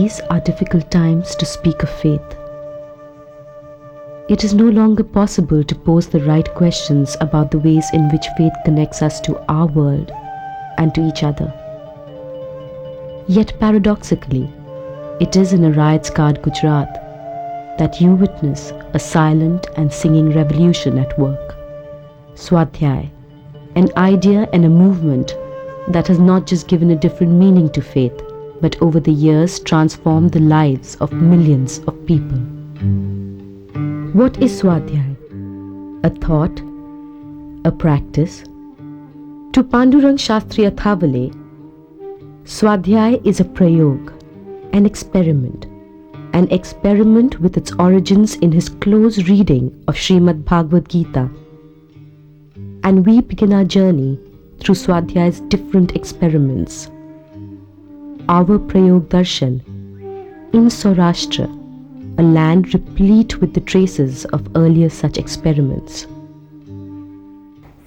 These are difficult times to speak of faith. It is no longer possible to pose the right questions about the ways in which faith connects us to our world and to each other. Yet paradoxically, it is in a riot-scarred Gujarat that you witness a silent and singing revolution at work. Swadhyay, an idea and a movement that has not just given a different meaning to faith, but over the years transformed the lives of millions of people. What is Swadhyay? A thought? A practice? To Pandurang Shastri Athavale, Swadhyay is a prayog, an experiment with its origins in his close reading of Srimad Bhagavad Gita. And we begin our journey through Swadhyay's different experiments. Our Prayog Darshan in Saurashtra, a land replete with the traces of earlier such experiments.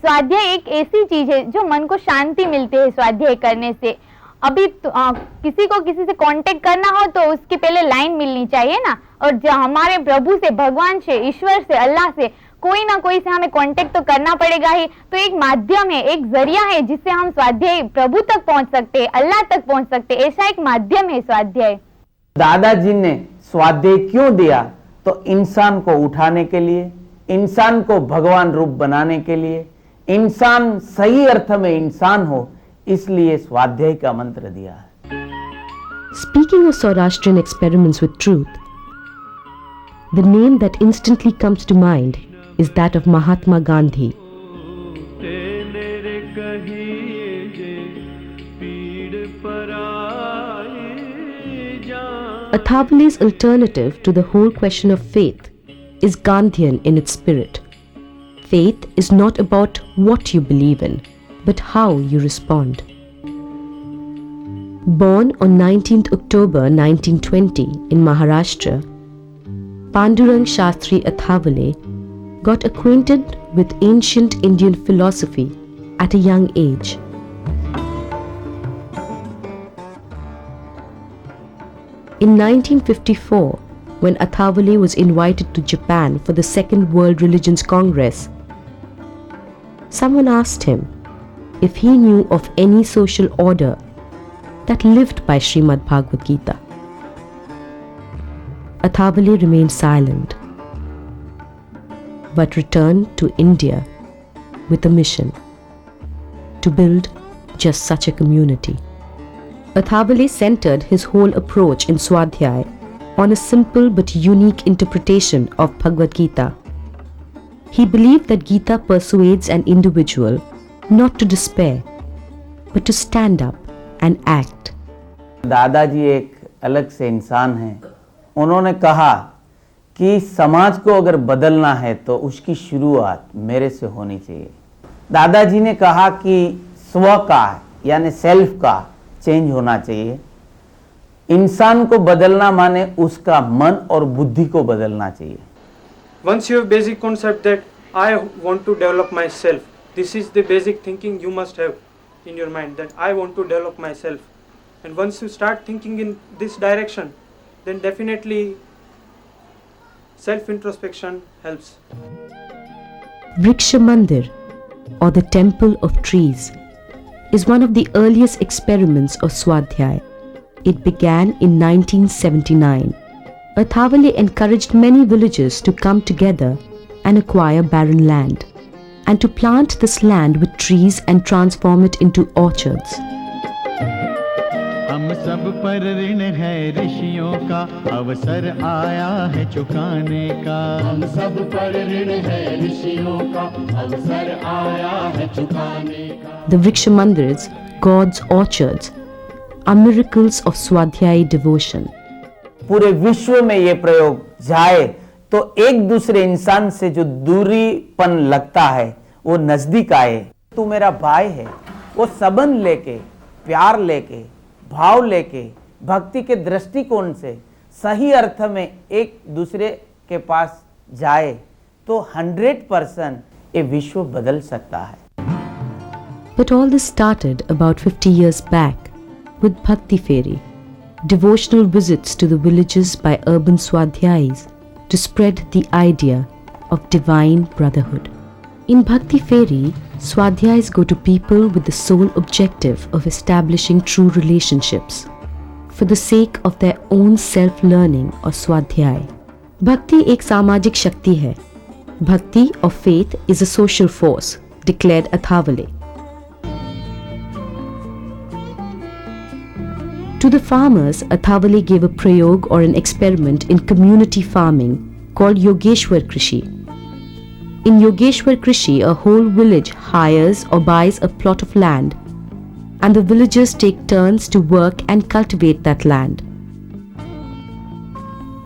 स्वाध्याय एक ऐसी चीज है जो मन को शांति मिलती है स्वाध्याय करने से। अभी किसी को किसी से कांटेक्ट करना हो तो उसकी पहले लाइन मिलनी चाहिए ना, और जो हमारे प्रभु से, भगवान से, ईश्वर से, अल्लाह से कोई ना कोई से हमें कांटेक्ट तो करना पड़ेगा ही। तो एक माध्यम है, एक जरिया है जिससे हम स्वाध्याय प्रभु तक पहुंच सकते हैं, अल्लाह तक पहुंच सकते हैं। ऐसा एक माध्यम है स्वाध्याय। दादाजी ने स्वाध्याय क्यों दिया? तो इंसान को उठाने के लिए, इंसान को भगवान रूप बनाने के लिए, इंसान सही अर्थ में इंसान हो, इसलिए स्वाध्याय का मंत्र दिया है। Speaking of Saurashtrian experiments with truth, the name that instantly comes to mind is that of Mahatma Gandhi. Athavale's alternative to the whole question of faith is Gandhian in its spirit. Faith is not about what you believe in, but how you respond. Born on 19th October 1920 in Maharashtra, Pandurang Shastri Athavale got acquainted with ancient Indian philosophy at a young age. In 1954, when Athavale was invited to Japan for the Second World Religions Congress, someone asked him if he knew of any social order that lived by Srimad Bhagavad Gita. Athavale remained silent, but returned to India with a mission to build just such a community. Athavale centered his whole approach in Swadhyay on a simple but unique interpretation of Bhagavad Gita. He believed that Gita persuades an individual not to despair, but to stand up and act. दादाजी एक अलग से इंसान हैं। उन्होंने कहा कि समाज को अगर बदलना है तो उसकी शुरुआत मेरे से होनी चाहिए। दादाजी ने कहा कि स्व का यानी सेल्फ का चेंज होना चाहिए। इंसान को बदलना माने उसका मन और बुद्धि को बदलना चाहिए। Once you have basic concept that I want to develop myself, this is the basic thinking you must have in your mind, that I want to develop myself. And once you start thinking in this direction, then definitely self-introspection helps. Vriksha Mandir, or the Temple of Trees, is one of the earliest experiments of Swadhyay. It began in 1979. Athavale encouraged many villagers to come together and acquire barren land, and to plant this land with trees and transform it into orchards. हम सब पर ऋण है ऋषियों का, अवसर आया है चुकाने का। हम सब पर ऋण है ऋषियों का, अवसर आया है चुकाने का। The Vriksha Mandirs, God's orchards, are miracles of Swadhyay devotion. पूरे विश्व में ये प्रयोग जाए तो एक दूसरे इंसान से जो दूरीपन लगता है वो नजदीक आए। तू मेरा भाई है, वो संबंध लेके, प्यार लेके, भाव लेके, भक्ति के दृष्टिकोण से सही अर्थ में एक दूसरे के पास जाए तो 100% ये विश्व बदल सकता है। But all this started about 50 years back with Bhakti Feri, devotional visits to the villages by urban Swadhyayis to spread the idea of divine brotherhood. In Bhakti Fairy, Swadhyayis go to people with the sole objective of establishing true relationships for the sake of their own self-learning or Swadhyay. Bhakti एक सामाजिक शक्ति है. Bhakti or faith is a social force, declared Athavale. To the farmers, Athavale gave a prayog or an experiment in community farming called Yogeshwar Krishi. In Yogeshwar Krishi, a whole village hires or buys a plot of land, and the villagers take turns to work and cultivate that land.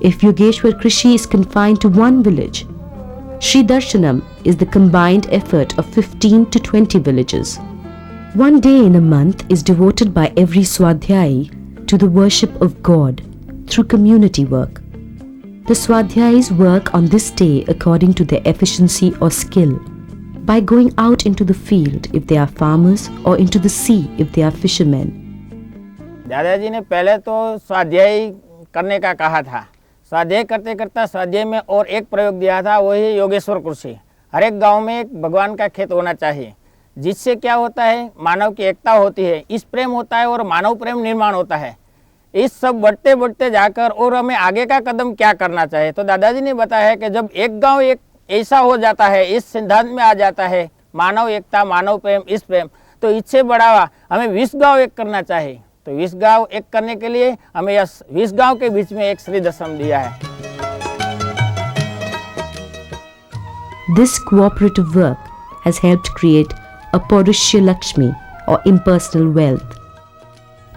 If Yogeshwar Krishi is confined to one village, Sri Darshanam is the combined effort of 15 to 20 villages. One day in a month is devoted by every Swadhyayi to the worship of God through community work. The Swadhyayis work on this day according to their efficiency or skill, by going out into the field if they are farmers or into the sea if they are fishermen. दादाजी ने पहले तो स्वाध्याय करने का कहा था. स्वाध्याय करते करते स्वाध्याय में और एक प्रयोग दिया था, वही योगेश्वर कृषि. हर एक गांव में एक भगवान का खेत होना चाहिए, जिससे क्या होता है, मानव की एकता होती है, इस प्रेम होता है और मानव प्रेम निर्माण होता है. इस सब बढ़ते बढ़ते जाकर और हमें आगे का कदम क्या करना चाहिए, तो दादाजी ने बताया कि जब एक गांव एक ऐसा हो जाता है, इस सिद्धांत में आ जाता है, मानव एकता, मानव प्रेम, इस प्रेम, तो इससे बढ़ावा हमें 20 गांव एक करना चाहिए. तो 20 गांव एक करने के लिए हमें यह 20 गांव के बीच में एक श्री दशम दिया है. This cooperative work has helped create a Paurishya Lakshmi or impersonal wealth.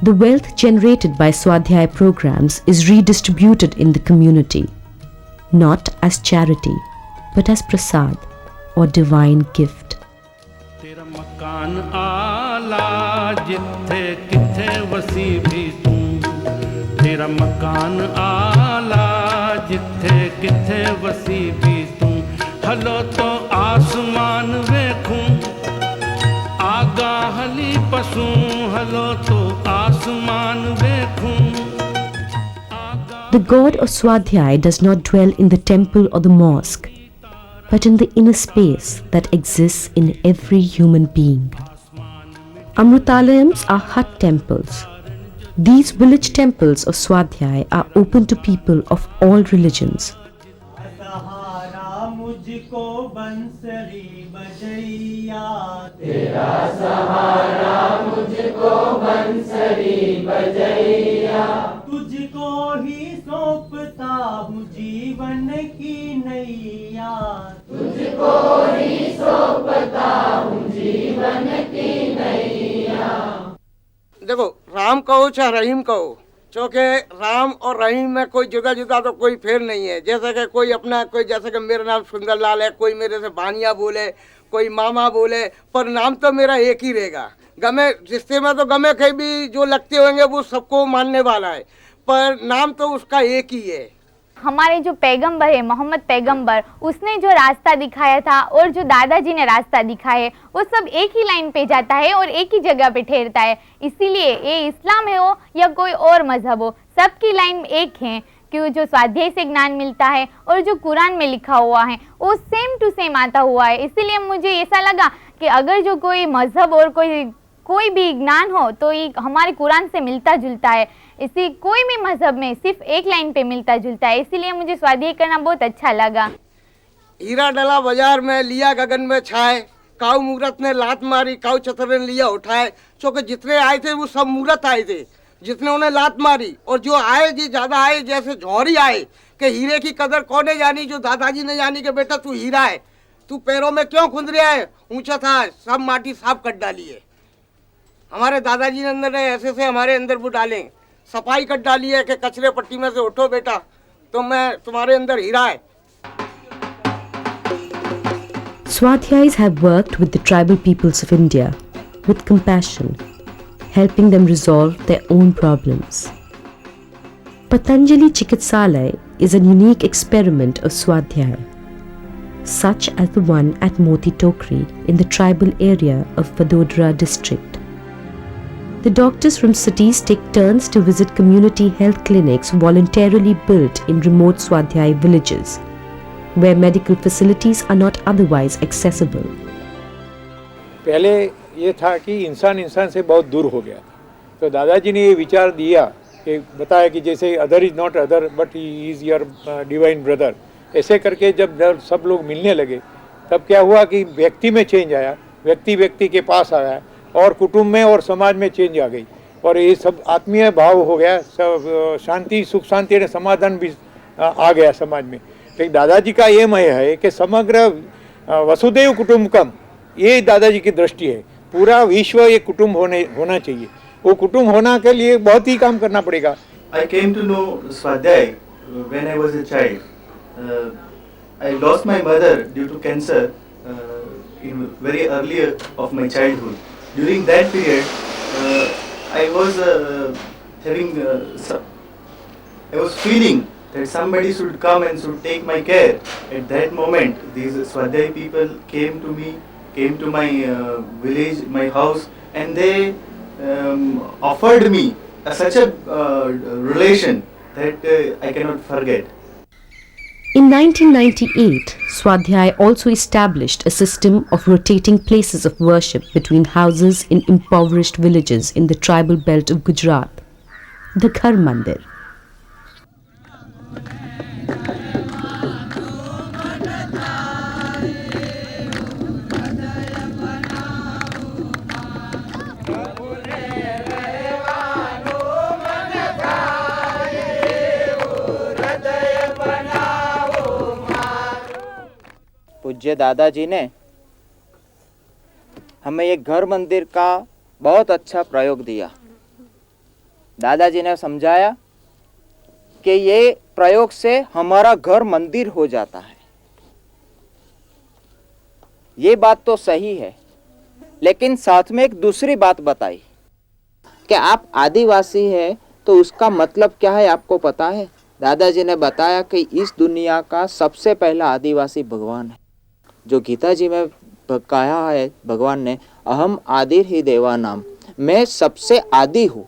The wealth generated by Swadhyay programs is redistributed in the community, not as charity, but as prasad or divine gift. तेरा मकान आला जिथे किथे वसी भी तू. तेरा मकान आला जिथे किथे वसी भी तू. हलो तो आसमान वेखूं आगा हली पशु. हलो तो आसमान वेखूं. The god of Swadhyay does not dwell in the temple or the mosque, but in the inner space that exists in every human being. Amrutalayams are hut temples. These village temples of Swadhyay are open to people of all religions. तुझको ही सौंपता हूँ जीवन की नैया. तुझको ही सौंपता हूँ जीवन की नैया. देखो, राम कहो चाहे रहीम कहो, क्योंकि राम और रहीम में कोई जुदा जुदा तो कोई फेर नहीं है. जैसे कि कोई अपना, कोई जैसे कि मेरा नाम सुंदरलाल है, कोई मेरे से बानिया बोले, कोई मामा बोले, पर नाम तो मेरा एक ही रहेगा. गमे रिश्ते में तो गमे कहीं भी जो लगते होंगे वो सबको मानने वाला है, पर नाम तो उसका एक ही है. हमारे जो पैगंबर है मोहम्मद पैगंबर, उसने जो रास्ता दिखाया था और जो दादाजी ने रास्ता दिखाया है, वो सब एक ही लाइन पे जाता है और एक ही जगह पे ठहरता है. इसीलिए ये इस्लाम है हो या कोई और मजहब हो, सबकी लाइन एक है कि जो स्वाध्याय से ज्ञान मिलता है और जो कुरान में लिखा हुआ है वो सेम टू सेम आता हुआ है. इसीलिए मुझे ऐसा लगा कि अगर जो कोई मजहब और कोई भी ज्ञान हो तो ये हमारे कुरान से मिलता जुलता है. इसी कोई भी मजहब में सिर्फ एक लाइन पे मिलता जुलता है. इसीलिए मुझे स्वाध्याय करना बहुत अच्छा लगा. हीरा डला बाजार में लिया गगन में छाए, काऊ मूरत ने लात मारी, काऊ चतर ने लिया उठाए. क्योंकि जितने आए थे वो सब मूरत आए थे, जितने उन्हें लात मारी, और जो आए जी ज्यादा आए, जैसे झौरी आए कि हीरे की कदर कौन जानी, जो दादाजी ने जानी कि बेटा तू हीरा है, तू पैरों में क्यों खुंद रहा है, ऊंचा था, सब माटी साफ कट डाली है. हमारे दादाजी ने अंदर ऐसे से हमारे अंदर वो डालें, सफाई कट डाली है कि कचरे पट्टी में से उठो बेटा, तो मैं तुम्हारे अंदर हीरा है. Swadhyayis have worked with the tribal peoples of India with compassion, helping them resolve their own problems. Patanjali Chikitsalaya is a unique experiment of Swadhyay, such as the one at Moti Tokri in the tribal area of Vadodara district. The doctors from cities take turns to visit community health clinics voluntarily built in remote Swadhyay villages, where medical facilities are not otherwise accessible. पहले ये था कि इंसान इंसान से बहुत दूर हो गया था, तो दादाजी ने ये विचार दिया कि बताया कि जैसे other is not other but he is your divine brother. ऐसे करके जब सब लोग मिलने लगे तब क्या हुआ कि व्यक्ति में चेंज आया, व्यक्ति व्यक्ति के पास आया और कुटुंब में और समाज में चेंज आ गई और ये सब आत्मीय भाव हो गया, सब शांति सुख शांति और समाधान भी आ गया समाज में। लेकिन दादाजी का एम है कि समग्र वसुदैव कुटुंबकम, ये दादाजी की दृष्टि है। पूरा विश्व एक कुटुंब होना चाहिए। वो कुटुंब होना के लिए बहुत ही काम करना पड़ेगा। I came to know Swadhyay when I was a child. I lost my mother due to cancer in very early of my childhood. During that period, I was I was feeling that somebody should come and should take my care. At that moment, these Swadhyay people came to me, came to my village, my house, and they offered me such a relation that I cannot forget. In 1998, Swadhyay also established a system of rotating places of worship between houses in impoverished villages in the tribal belt of Gujarat, the Ghar Mandir. पूज्य दादाजी ने हमें एक घर मंदिर का बहुत अच्छा प्रयोग दिया। दादाजी ने समझाया कि ये प्रयोग से हमारा घर मंदिर हो जाता है। ये बात तो सही है, लेकिन साथ में एक दूसरी बात बताई कि आप आदिवासी हैं तो उसका मतलब क्या है आपको पता है? दादाजी ने बताया कि इस दुनिया का सबसे पहला आदिवासी भगवान है, जो गीता जी में कहा है भगवान ने, अहम आदिर ही देवा नाम, मैं सबसे आदि हूँ।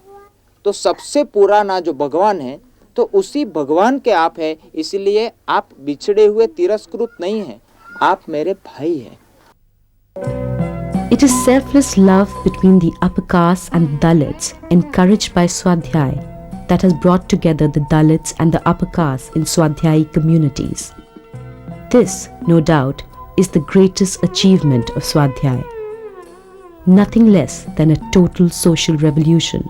तो सबसे पुराना जो भगवान है तो उसी भगवान के आप हैं, इसलिए आप बिछड़े हुए तिरस्कृत नहीं हैं, आप मेरे भाई हैं। It is selfless love between the upper castes and Dalits, encouraged by Swadhyay, that has brought together the Dalits and the upper castes in Swadhyay communities. This, no doubt, is the greatest achievement of Swadhyay. Nothing less than a total social revolution.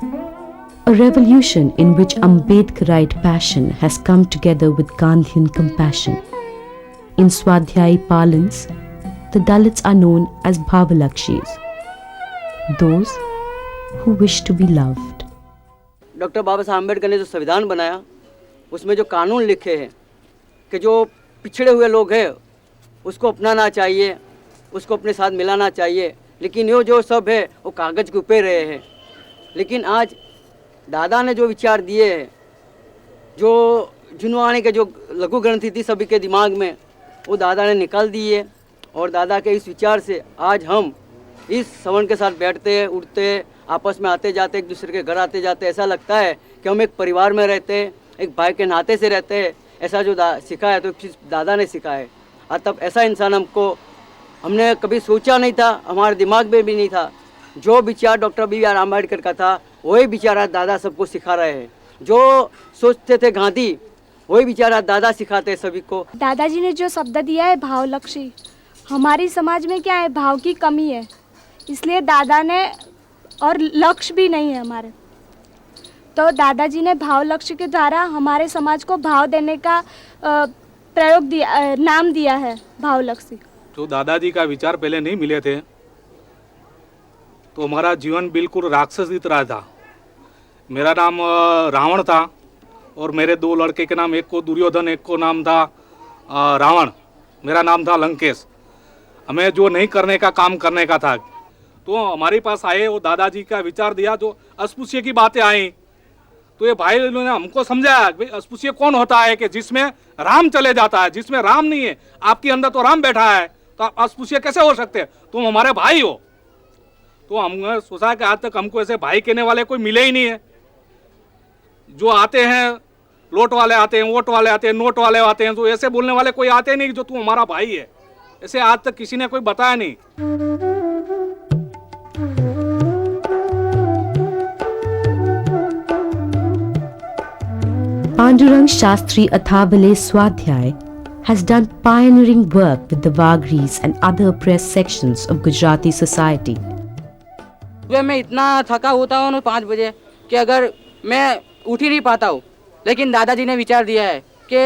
A revolution in which Ambedkarite passion has come together with Gandhian compassion. In Swadhyay parlance, the Dalits are known as Bhavalakshis, those who wish to be loved. Doctor Baba Saheb Ambedkar ने जो संविधान बनाया, उसमें जो कानून लिखे हैं कि जो पिछड़े हुए लोग हैं उसको अपनाना चाहिए, उसको अपने साथ मिलाना चाहिए, लेकिन ये जो सब है वो कागज़ के ऊपर रहे हैं। लेकिन आज दादा ने जो विचार दिए हैं, जो जुनवाणी के जो लघु ग्रंथि थी सभी के दिमाग में, वो दादा ने निकाल दी है। और दादा के इस विचार से आज हम इस श्रवण के साथ बैठते उठते, आपस में आते जाते, एक दूसरे के घर आते जाते, ऐसा लगता है कि हम एक परिवार में रहते हैं, एक भाई के नाते से रहते हैं। ऐसा जो सिखाया है तो दादा ने सिखाया है। और तब ऐसा इंसान हमने कभी सोचा नहीं था, हमारे दिमाग में भी नहीं था। जो विचार डॉक्टर BR अम्बेडकर का था वही विचार आज दादा सबको सिखा रहे हैं। जो सोचते थे गांधी, वही विचार आज दादा सिखाते हैं सभी को। दादाजी ने जो शब्द दिया है भावलक्षी, हमारी समाज में क्या है, भाव की कमी है, इसलिए दादा ने, और लक्ष्य भी नहीं है हमारे, तो दादाजी ने भाव लक्ष्य के द्वारा हमारे समाज को भाव देने का प्रयोग दिया, नाम दिया है भाव लक्ष्य। जो दादाजी का विचार पहले नहीं मिले थे तो हमारा जीवन बिल्कुल राक्षस की तरह था। मेरा नाम रावण था और मेरे दो लड़के के नाम, एक को दुर्योधन, एक को नाम था रावण, मेरा नाम था लंकेश। हमें जो नहीं करने का काम करने का था, तो हमारे पास आए वो दादाजी का विचार दिया, जो अस्पृश्य की बातें आई तो ये भाई ने हमको समझाया भाई अस्पृश्य कौन होता है कि जिसमें राम चले जाता है, जिसमें राम नहीं है, आपके अंदर तो राम बैठा है, तो आप अस्पृश्य कैसे हो सकते हैं, तुम हमारे भाई हो। तो हमने सोचा कि आज तक हमको ऐसे भाई कहने वाले कोई मिले ही नहीं है। जो आते हैं लोट वाले आते हैं, वोट वाले आते हैं, नोट वाले आते हैं, तो ऐसे बोलने वाले कोई आते नहीं जो तू हमारा भाई है। ऐसे आज तक किसी ने कोई बताया नहीं। Pandurang Shastri Athavale Swadhyay has done pioneering work with the Vagris and other oppressed sections of Gujarati society. मैं इतना थका होता हूँ ना 5 बजे कि अगर मैं उठ ही नहीं पाता हूँ, लेकिन दादाजी ने विचार दिया है कि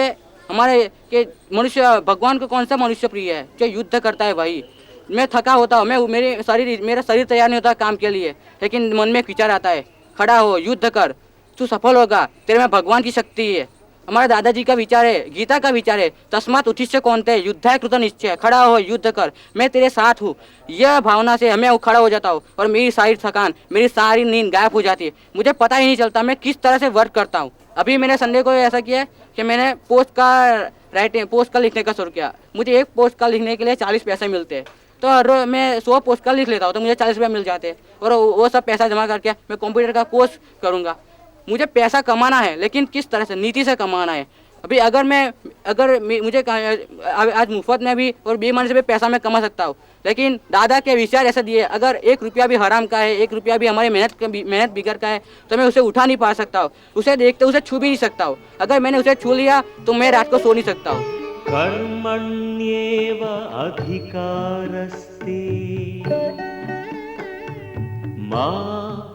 हमारे के मनुष्य भगवान को कौन सा मनुष्य प्रिय है जो युद्ध करता है भाई। मैं थका होता हूँ, मेरा शरीर तैयार नहीं होता काम के लिए, लेकिन मन में एक विचार आता है, खड़ा हो, युद्ध कर, तू सफल होगा, तेरे में भगवान की शक्ति है। हमारे दादाजी का विचार है, गीता का विचार है, तस्मात् उत्तिष्ठ कौन्तेय युद्धाय कृत निश्चय, खड़ा हो, युद्ध कर, मैं तेरे साथ हूँ। यह भावना से मैं खड़ा हो जाता हूँ और मेरी सारी थकान, मेरी सारी नींद गायब हो जाती है। मुझे पता ही नहीं चलता मैं किस तरह से वर्क करता हूँ। अभी मैंने संडे को ऐसा किया कि मैंने पोस्ट का लिखने का शुरू किया। मुझे एक पोस्ट का लिखने के लिए 40 पैसे मिलते हैं, तो हर मैं 100 पोस्ट का लिख लेता हूँ तो मुझे 40 रुपये मिल जाते हैं, और वो सब पैसा जमा करके मैं कंप्यूटर का कोर्स करूँगा। मुझे पैसा कमाना है, लेकिन किस तरह से, नीति से कमाना है। अभी अगर मुझे आज मुफ्त में भी और बेईमानी से भी पैसा मैं कमा सकता हूँ, लेकिन दादा के विचार ऐसे दिए, अगर 1 रुपया भी हराम का है, 1 रुपया भी हमारे मेहनत बिगड़ का है, तो मैं उसे उठा नहीं पा सकता हूँ, उसे देखते उसे छू भी नहीं सकता हूँ। अगर मैंने उसे छू लिया तो मैं रात को सो नहीं सकता हूँ। कर्मण्येव अधिकारस्ते मा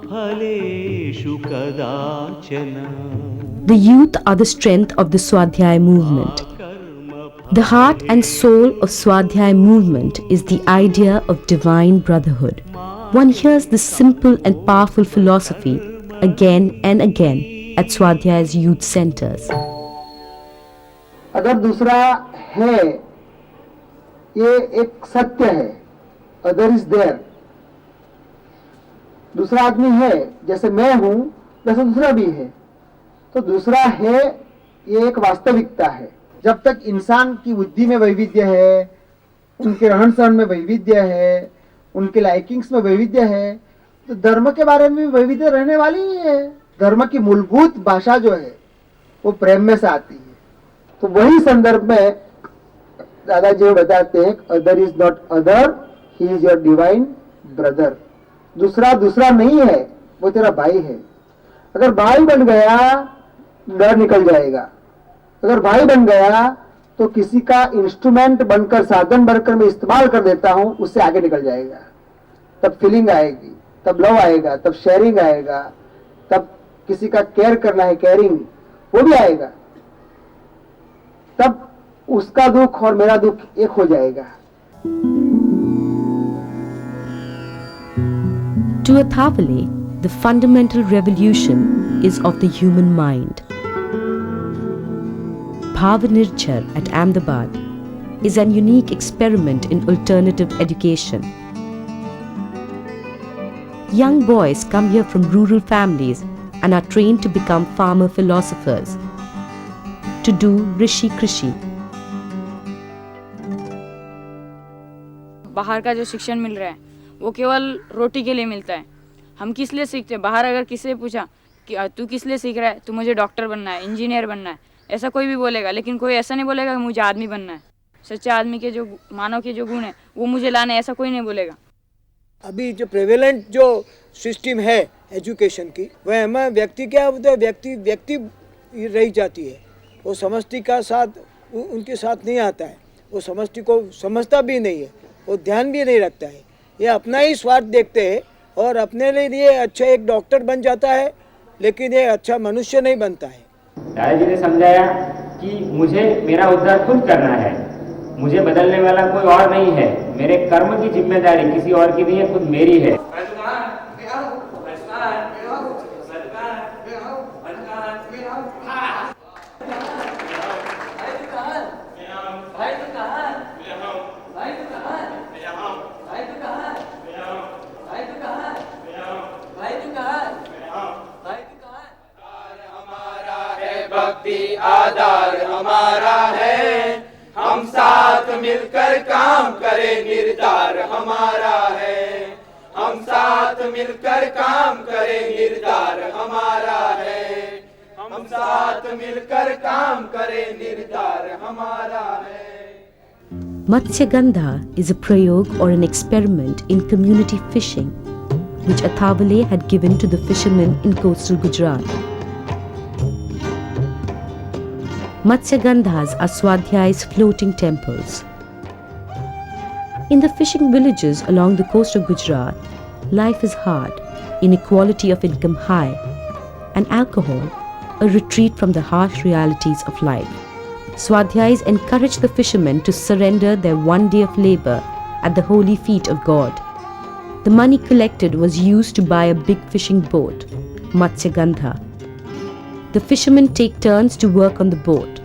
फलेषु कदाचन। The youth are the strength of the Swadhyay movement. The heart and soul of Swadhyay movement is the idea of divine brotherhood. One hears this simple and powerful philosophy again and again at Swadhyay's youth centers. अगर दूसरा है, ये एक सत्य है, other is there. दूसरा आदमी है, जैसे मैं हूं वैसे दूसरा भी है, तो दूसरा है ये एक वास्तविकता है। जब तक इंसान की बुद्धि में वैविध्य है, उनके रहन सहन में वैविध्य है, उनके लाइकिंग्स में वैविध्य है, तो धर्म के बारे में भी वैविध्य रहने वाली ही है। धर्म की मूलभूत भाषा जो है वो प्रेम में से आती है। तो वही संदर्भ में दादाजी बताते हैं, other is not other, he is your divine brother. दूसरा दूसरा नहीं है, वो तेरा भाई है। अगर भाई बन गया डर निकल जाएगा। अगर भाई बन गया तो किसी का इंस्ट्रूमेंट बनकर, साधन बनकर मैं इस्तेमाल कर देता हूं, उससे आगे निकल जाएगा। तब फीलिंग आएगी, तब लव आएगा, तब शेयरिंग आएगा, तब किसी का केयर करना है, केयरिंग, वो भी आएगा। तब उसका दुख और मेरा दुख एक हो जाएगा। To Athavale, the fundamental revolution is of the human mind. Bhavanirchar at Ahmedabad is an unique experiment in alternative education. Young boys come here from rural families and are trained to become farmer philosophers, to do Rishi Krishi. बाहर का जो शिक्षण मिल रहा है वो केवल रोटी के लिए मिलता है। हम किस लिए सीखते हैं? बाहर अगर किसी से पूछा कि तू किस लिए सीख रहा है, तो मुझे डॉक्टर बनना है, इंजीनियर बनना है, ऐसा कोई भी बोलेगा, लेकिन कोई ऐसा नहीं बोलेगा कि मुझे आदमी बनना है। सच्चे आदमी के जो मानव के जो गुण है वो मुझे लाने, ऐसा कोई नहीं बोलेगा। अभी जो प्रेवेलेंट जो सिस्टम है एजुकेशन की, वह हमें व्यक्ति क्या होता है, व्यक्ति रही जाती है। वो समष्टि का साथ उनके साथ नहीं आता है, वो समष्टि को समझता भी नहीं है, वो ध्यान भी नहीं रखता है। ये अपना ही स्वार्थ देखते हैं और अपने लिए अच्छा एक डॉक्टर बन जाता है, लेकिन ये अच्छा मनुष्य नहीं बनता है। दादाजी ने समझाया कि मुझे मेरा उद्धार खुद करना है, मुझे बदलने वाला कोई और नहीं है, मेरे कर्म की जिम्मेदारी किसी और की नहीं है, खुद मेरी है। भक्ति आधार हमारा है, हम साथ मिलकर काम करें, निर्धार हमारा है। हम हम साथ मिलकर काम करें निर्धार हमारा है, हम साथ मिलकर काम करें निर्धार हमारा है। Matsyagandha is a prayog or an experiment in community fishing which Athavale had given to the fishermen in coastal Gujarat. Matsyagandhas are Swadhyay's floating temples. In the fishing villages along the coast of Gujarat, life is hard, inequality of income high, and alcohol a retreat from the harsh realities of life. Swadhyayas encourage the fishermen to surrender their one day of labor at the holy feet of God. The money collected was used to buy a big fishing boat, Matsyagandha. The fishermen take turns to work on the boat.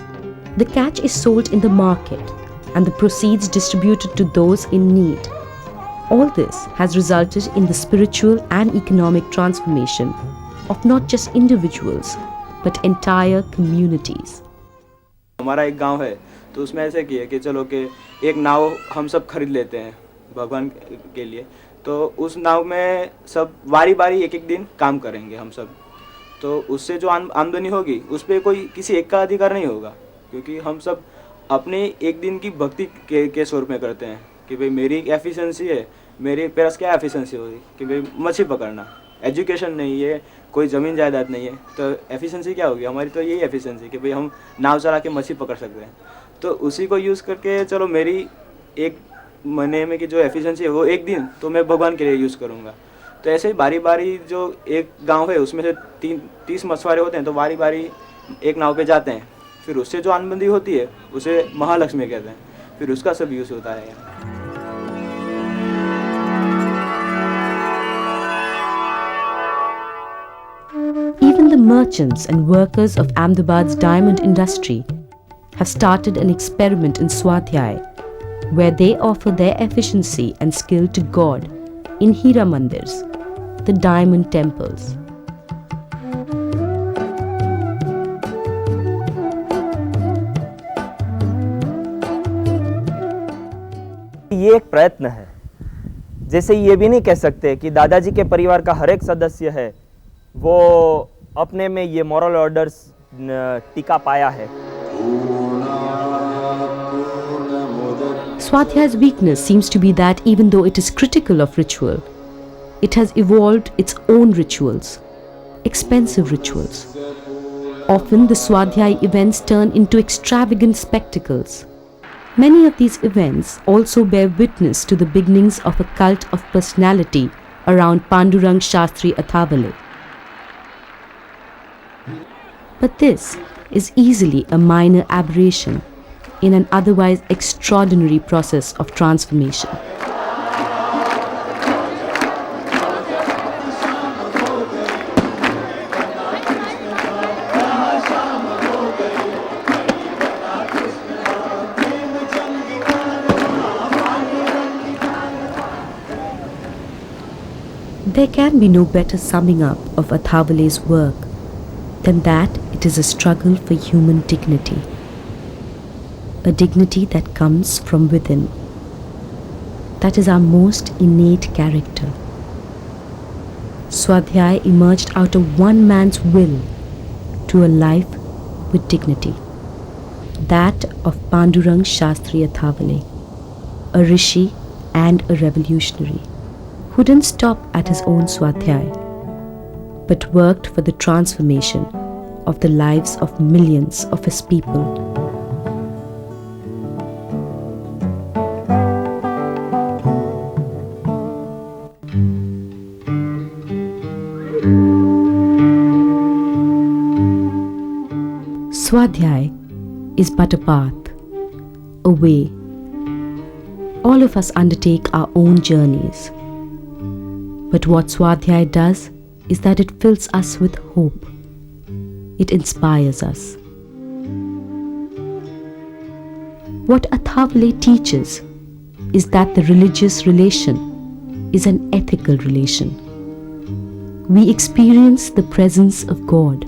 The catch is sold in the market and the proceeds distributed to those in need. All this has resulted in the spiritual and economic transformation of not just individuals but entire communities. हमारा एक गांव है तो उसमें ऐसे किया कि चलो कि एक नाव हम सब खरीद लेते हैं भगवान के लिए, तो उस नाव में सब बारी बारी एक एक दिन काम करेंगे हम सब, तो उससे जो आमदनी होगी उस पर कोई किसी एक का अधिकार नहीं होगा, क्योंकि हम सब अपने एक दिन की भक्ति के स्वरूप में करते हैं कि भाई मेरी एफिशिएंसी है, मेरे पास क्या एफिशिएंसी होगी कि भाई मछली पकड़ना, एजुकेशन नहीं है, कोई ज़मीन जायदाद नहीं है, तो एफिशिएंसी क्या होगी हमारी, तो यही एफिशिएंसी कि भाई हम नाव चला के मछली पकड़ सकते हैं। तो उसी को यूज़ करके चलो मेरी एक महीने में की जो एफिशिएंसी है वो एक दिन तो मैं भगवान के लिए यूज़ करूँगा। तो ऐसे ही बारी बारी जो एक गांव है उसमें से 30 मछुआरे होते हैं, तो बारी बारी एक नाव पे जाते हैं, फिर उससे जो आमदनी होती है उसे महालक्ष्मी कहते हैं, फिर उसका सब यूज़ होता है। Even the merchants and workers of Ahmedabad's diamond industry have started an experiment in Swadhyay, where they offer their efficiency and skill to God in Hira Mandirs, the diamond temples. ये एक प्रयत्न है, जैसे ये भी नहीं कह सकते कि दादाजी के परिवार का हर एक सदस्य है वो अपने में ये मॉरल ऑर्डर्स टिका पाया है। Swadhyay's weakness seems to be that even though it is critical of ritual, it has evolved its own rituals, expensive rituals. Often the Swadhyay events turn into extravagant spectacles. Many of these events also bear witness to the beginnings of a cult of personality around Pandurang Shastri Athavale. But this is easily a minor aberration in an otherwise extraordinary process of transformation. There can be no better summing up of Athavale's work than that it is a struggle for human dignity, a dignity that comes from within. That is our most innate character. Swadhyay emerged out of one man's will to a life with dignity, that of Pandurang Shastri Athavale, a rishi and a revolutionary, who didn't stop at his own Swadhyay, but worked for the transformation of the lives of millions of his people. Swadhyay is but a path, a way. All of us undertake our own journeys. But what Swadhyay does is that it fills us with hope. It inspires us. What Athavale teaches is that the religious relation is an ethical relation. We experience the presence of God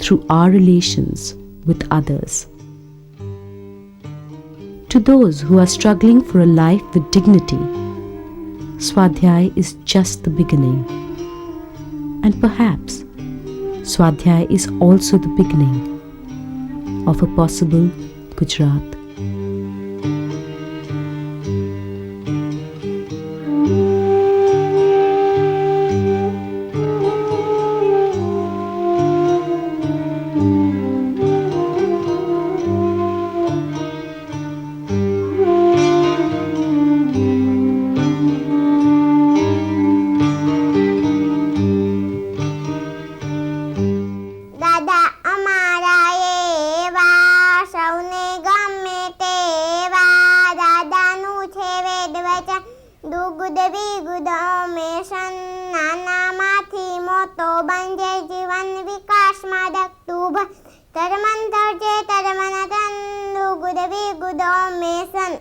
through our relations with others. To those who are struggling for a life with dignity, Swadhyay is just the beginning. And perhaps Swadhyay is also the beginning of a possible Gujarat. દાદા અમારા એવા સૌને ગમે તેવા દાદાનું છે વેદ વચન દુગુદ વિગુદ મેશન નાનામાંથી મોટો બનજે જીવન વિકાસમાં દખતું તરમન તરજે તરમન તન દુગુદ વિગુદ મેશન